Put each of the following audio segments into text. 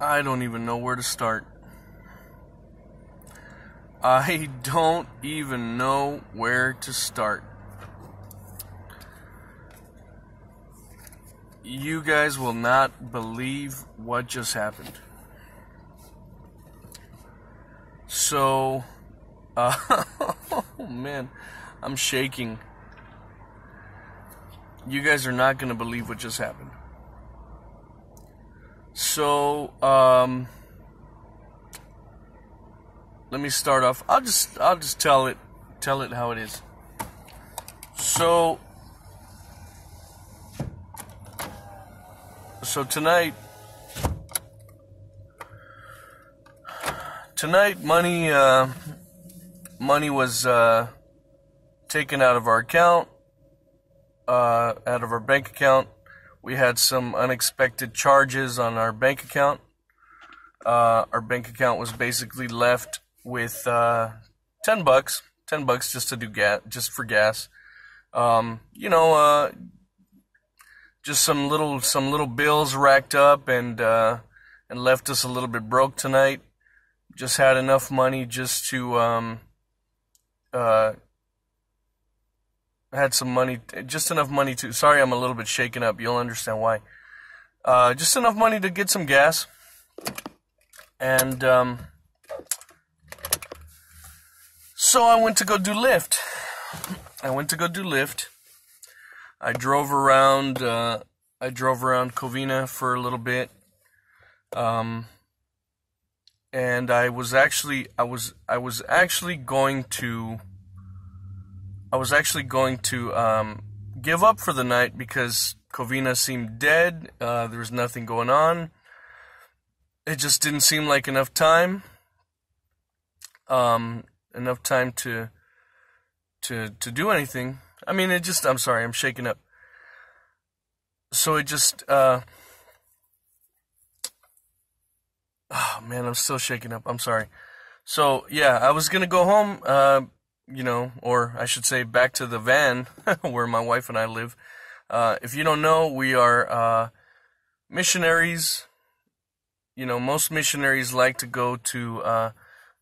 I don't even know where to start. I don't even know where to start. You guys will not believe what just happened. So, oh man, I'm shaking. You guys are not going to believe what just happened. So, let me start off. I'll just tell it how it is. So tonight money was taken out of our account, out of our bank account. We had some unexpected charges on our bank account. Our bank account was basically left with $10 just to do just for gas. Just some little bills racked up and left us a little bit broke tonight. Just had enough money just to just enough money to. Sorry, I'm a little bit shaken up. You'll understand why. Just enough money to get some gas, and so I went to go do Lyft. I drove around Covina for a little bit, and I was actually going to give up for the night because Covina seemed dead. There was nothing going on. It just didn't seem like enough time. Enough time to do anything. I mean, I'm sorry, I'm shaking up. So it just, oh man, I'm still shaking up. I'm sorry. So yeah, I was gonna go home, or I should say back to the van where my wife and I live. If you don't know, we are missionaries. Most missionaries like to go to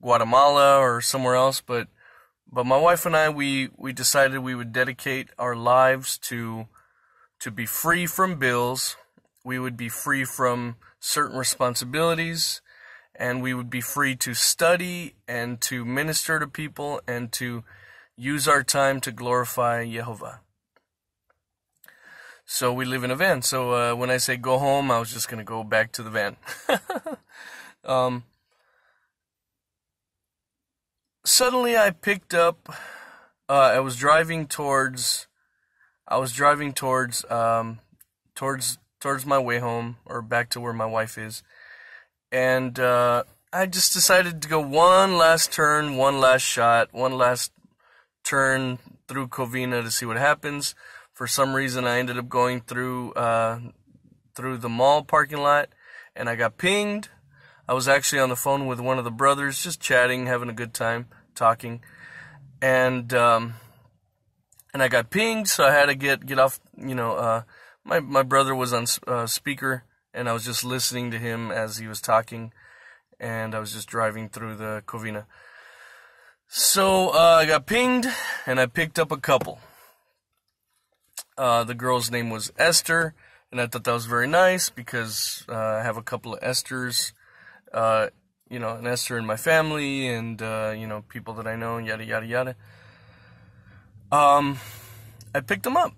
Guatemala or somewhere else, but my wife and I, we decided we would dedicate our lives to be free from bills. We would be free from certain responsibilities, and we would be free to study and to minister to people and to use our time to glorify Yehovah. So we live in a van. So when I say go home, I was just going to go back to the van. Suddenly I picked up, I was driving towards my way home, or back to where my wife is, and I just decided to go one last turn, one last shot, one last turn through Covina to see what happens. For some reason, I ended up going through the mall parking lot, and I got pinged. I was actually on the phone with one of the brothers, just chatting, having a good time, talking, and I got pinged, so I had to get off. My brother was on speaker, and I was just listening to him as he was talking, and I was just driving through the Covina. So I got pinged, and I picked up a couple. The girl's name was Esther, and I thought that was very nice because I have a couple of Esthers, an Esther in my family, and people that I know, yada yada yada. I picked them up,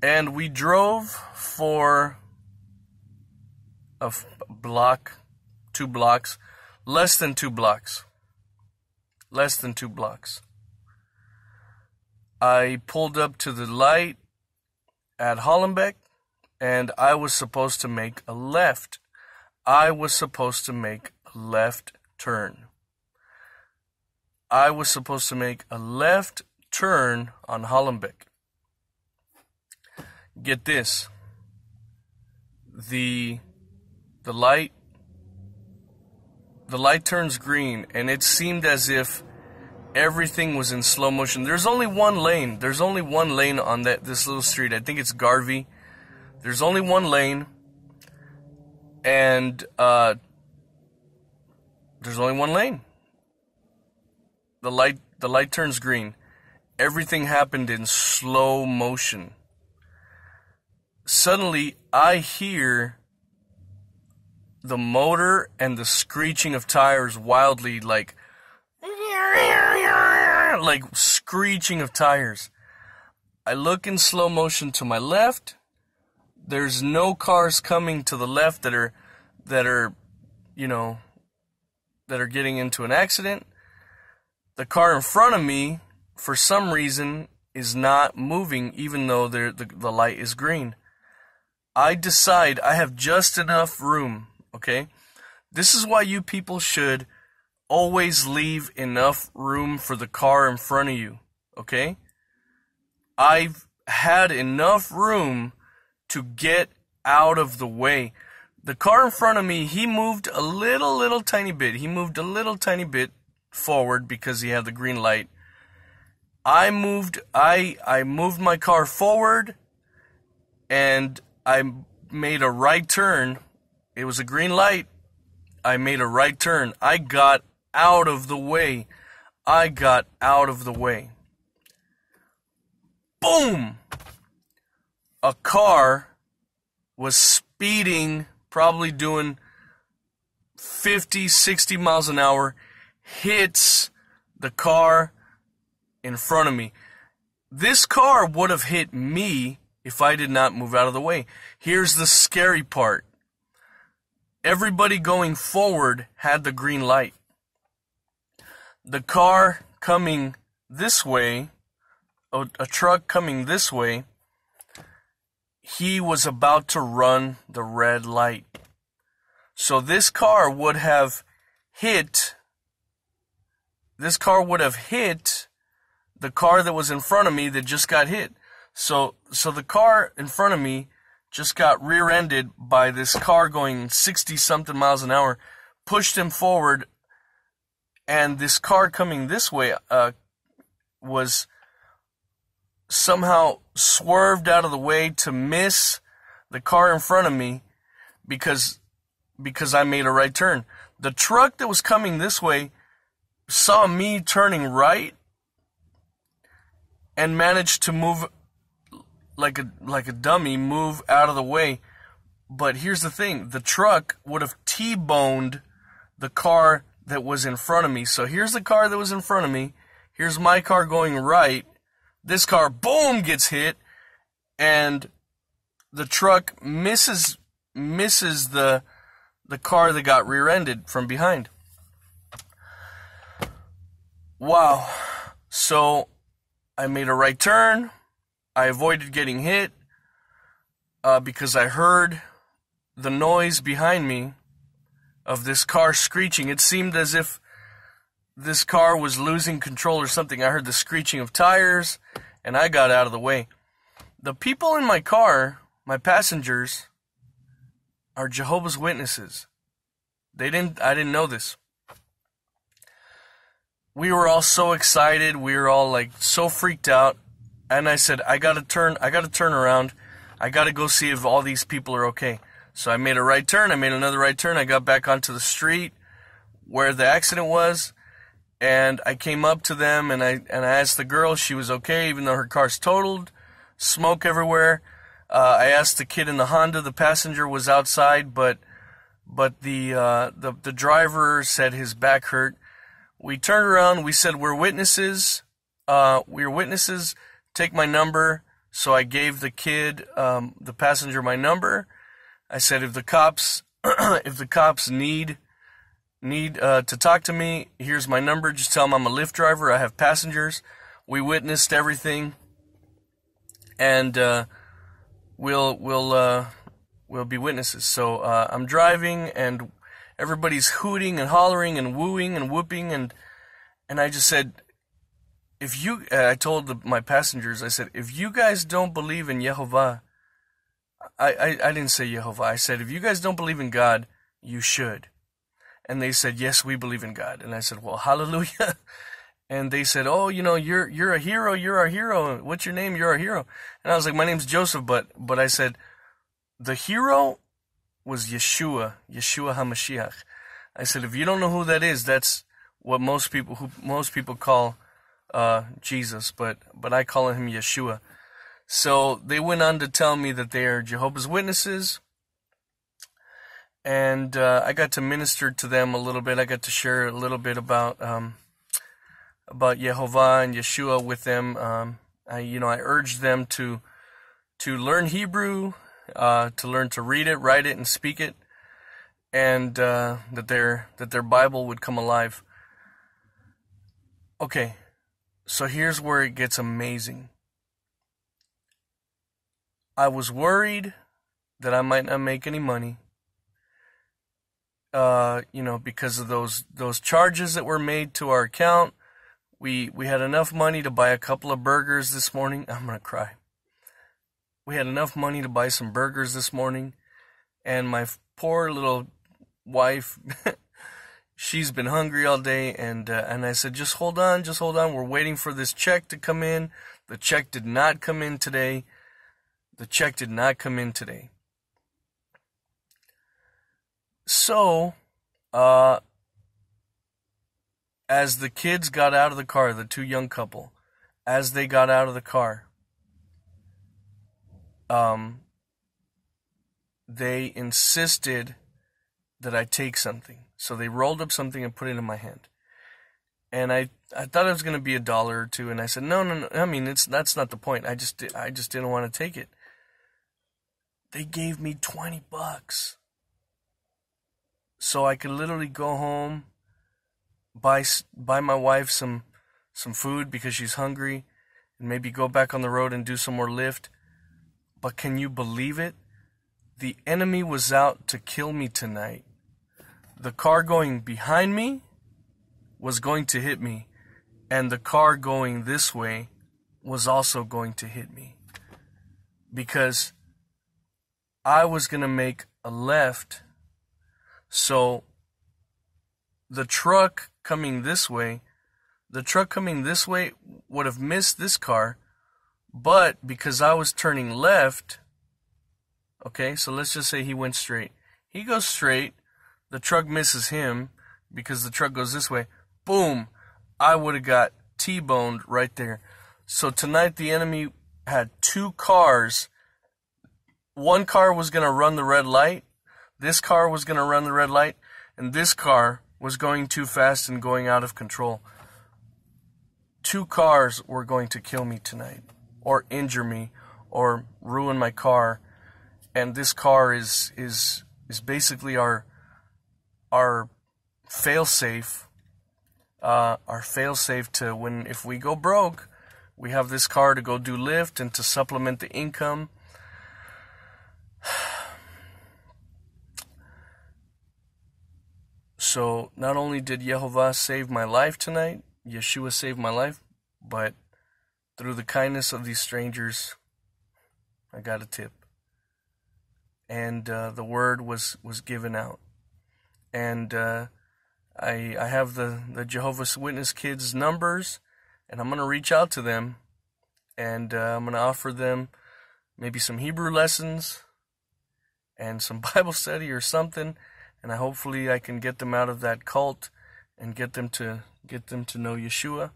and we drove for a block, 2 blocks, less than 2 blocks. I pulled up to the light at Hollenbeck, and I was supposed to make a left. I was supposed to make a left turn. I was supposed to make a left turn on Hollenbeck. Get this. The light turns green, and it seemed as if everything was in slow motion. There's only one lane. There's only one lane on this little street. I think it's Garvey. There's only one lane. and there's only one lane. The light turns green. Everything happened in slow motion. Suddenly, I hear the motor and the screeching of tires wildly, like screeching of tires. I look in slow motion to my left. There's no cars coming to the left that are getting into an accident. The car in front of me, for some reason, is not moving, even though the light is green. I decide I have just enough room, okay? This is why you people should always leave enough room for the car in front of you, okay? I've had enough room to get out of the way. The car in front of me, he moved a little tiny bit. He moved a little tiny bit forward because he had the green light. I moved my car forward, and I made a right turn. It was a green light. I made a right turn. I got out of the way. Boom! A car was speeding, probably doing 50, 60 miles an hour, hits the car in front of me. This car would have hit me if I did not move out of the way. Here's the scary part. Everybody going forward had the green light. The car coming this way, a truck coming this way, he was about to run the red light. So this car would have hit the car that was in front of me that just got hit. So the car in front of me just got rear-ended by this car going 60-something miles an hour, pushed him forward, and this car coming this way was somehow swerved out of the way to miss the car in front of me because I made a right turn. The truck that was coming this way saw me turning right and managed to move like a dummy, move out of the way. But here's the thing, the truck would have T-boned the car that was in front of me. So here's the car that was in front of me. Here's my car going right. This car, boom, gets hit, and the truck misses the car that got rear-ended from behind. Wow. So I made a right turn. I avoided getting hit because I heard the noise behind me of this car screeching. It seemed as if this car was losing control or something. I heard the screeching of tires, and I got out of the way. The people in my car, my passengers, are Jehovah's Witnesses. I didn't know this. We were all so excited. We were all like so freaked out. And I said, I gotta turn around. I gotta go see if all these people are okay. So I made a right turn. I made another right turn. I got back onto the street where the accident was. And I came up to them and I asked the girl, she was okay, even though her car's totaled, smoke everywhere. I asked the kid in the Honda, the passenger was outside, but the driver said his back hurt. We turned around, we said, we're witnesses, take my number. So I gave the kid, the passenger, my number. I said, if the cops need to talk to me, here's my number. Just tell them I'm a Lyft driver. I have passengers. We witnessed everything, and we'll be witnesses. So I'm driving, and everybody's hooting and hollering and wooing and whooping, and I just said, I told my passengers, I said, if you guys don't believe in Yehovah, I didn't say Yehovah. I said, if you guys don't believe in God, you should. And they said, yes, we believe in God. And I said, well, hallelujah. And they said, oh, you're a hero. You're our hero. What's your name? You're our hero. And I was like, my name's Joseph. But I said, the hero was Yeshua HaMashiach. I said, if you don't know who that is, that's what most people call Jesus, but I call him Yeshua. So they went on to tell me that they are Jehovah's Witnesses, and I got to minister to them a little bit. I got to share a little bit about Yehovah and Yeshua with them. I urged them to learn Hebrew, to learn to read it, write it, and speak it, and that their Bible would come alive. Okay, so here's where it gets amazing. I was worried that I might not make any money, because of those charges that were made to our account. We had enough money to buy a couple of burgers this morning. I'm gonna cry. We had enough money to buy some burgers this morning, and my poor little wife, she's been hungry all day, and I said, just hold on. We're waiting for this check to come in. The check did not come in today. So, as the kids got out of the car, the two young couple, as they got out of the car, they insisted that I take something. So they rolled up something and put it in my hand. And I thought it was going to be $1 or $2, and I said, no. I mean, that's not the point. I just didn't want to take it. They gave me $20, so I could literally go home, buy my wife some food because she's hungry, and maybe go back on the road and do some more lift. But can you believe it? The enemy was out to kill me tonight. The car going behind me was going to hit me, and the car going this way was also going to hit me, because I was going to make a left. So the truck coming this way would have missed this car, but because I was turning left, okay, so let's just say he went straight. He goes straight, the truck misses him because the truck goes this way. Boom, I would have got T-boned right there. So tonight the enemy had two cars. One car was going to run the red light. This car was going to run the red light. And this car was going too fast and going out of control. Two cars were going to kill me tonight, or injure me, or ruin my car. And this car is basically our fail-safe. Our fail-safe to if we go broke, we have this car to go do Lyft and to supplement the income. So not only did Yehovah save my life tonight, Yeshua saved my life, but through the kindness of these strangers, I got a tip. And the word was given out. And I have the Jehovah's Witness kids' numbers, and I'm going to reach out to them, and I'm going to offer them maybe some Hebrew lessons and some Bible study or something, and hopefully I can get them out of that cult and get them to know Yeshua.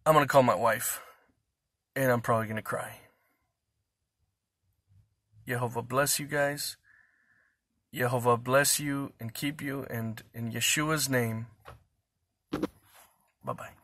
I'm going to call my wife, and I'm probably going to cry. Yehovah bless you guys. Yehovah bless you and keep you, and in Yeshua's name, bye-bye.